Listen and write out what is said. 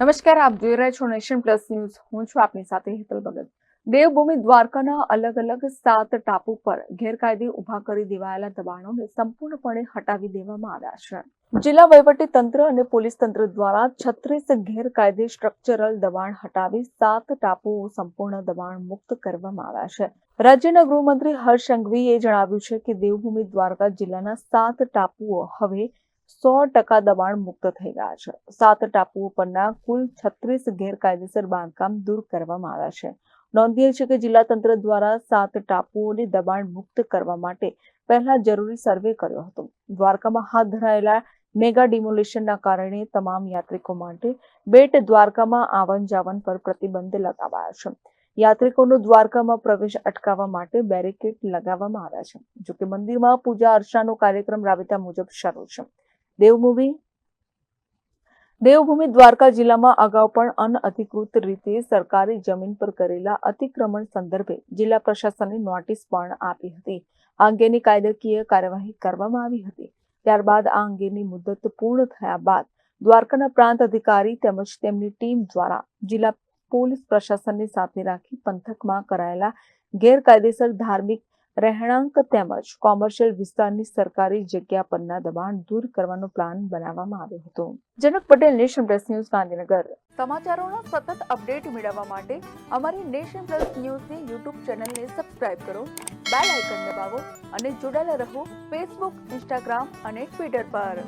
નમસ્કાર, આપ જોઈ રહ્યા છો નેશન પ્લસ ન્યૂઝ. હું છું આપની સાથે હેતલ ભગત. દેવભૂમિ દ્વારકાના અલગ અલગ 7 ટાપુ પર ગેરકાયદે ઉભા કરી દેવાયેલા દબાણોને સંપૂર્ણપણે હટાવી દેવામાં આવ્યા છે. જિલ્લા વહીવટી તંત્ર અને પોલીસ તંત્ર દ્વારા 36 ગેરકાયદે સ્ટ્રક્ચરલ દબાણ હટાવી 7 ટાપુઓ સંપૂર્ણ દબાણ મુક્ત કરવામાં આવ્યા છે. રાજ્યના ગૃહમંત્રી હર્ષ સંઘવીએ જણાવ્યું છે કે દેવભૂમિ દ્વારકા જિલ્લાના 7 ટાપુઓ હવે 100% દબાણ મુક્ત થઈ ગયા છે. 7 ટાપુઓ પરના કુલ 36 ગેરકાયદેસર બાંધકામ દૂર કરવામાં આવ્યા છે. નોંધનીય છે કે જિલ્લા તંત્ર દ્વારા 7 ટાપુઓને દબાણ મુક્ત કરવા માટે પહેલા જરૂરી સર્વે કર્યો હતો. દ્વારકામાં હાથ ધરાયેલા મેગા ડિમોલિશનના કારણે તમામ યાત્રિકો માટે બેટ દ્વારકામાં આવન જાવન પર પ્રતિબંધ લગાવાયો છે. યાત્રિકોનો દ્વારકામાં પ્રવેશ અટકાવવા માટે બેરિકેડ લગાવવામાં આવ્યા છે. જોકે મંદિરમાં પૂજા અર્ચનાનો કાર્યક્રમ રાબેતા મુજબ શરૂ છે. દેવભૂમિ દ્વારકા જિલ્લામાં અગાઉ પણ અનઅધિકૃત રીતે સરકારી જમીન પર કરેલા અતિક્રમણ સંદર્ભે જિલ્લા પ્રશાસને નોટિસ પણ આપી હતી. આ અંગેની કાયદાકીય કાર્યવાહી કરવામાં આવી હતી. ત્યારબાદ આ અંગેની મુદત પૂર્ણ થયા બાદ દ્વારકાના પ્રાંત અધિકારી તેમજ તેમની ટીમ દ્વારા જિલ્લા પોલીસ પ્રશાસનને સાથે રાખી પંથકમાં કરાયેલા ગેરકાયદેસર ધાર્મિક રહેણાંક તેમજ કોમર્શિયલ વિસ્તારની સરકારી જગ્યા પરના દબાણ દૂર કરવાનો પ્લાન બનાવવામાં આવ્યો હતો. Janak Patel, nation plus news, Gandhinagar. સમાચારોના સતત અપડેટ મેળવવા માટે અમારી નેશન પ્લસ ન્યૂઝની યુટ્યુબ ચેનલને સબસ્ક્રાઇબ કરો, બેલ આઇકન દબાવો અને જોડાયેલા રહો ફેસબુક, ઇન્સ્ટાગ્રામ અને ટ્વિટર પર.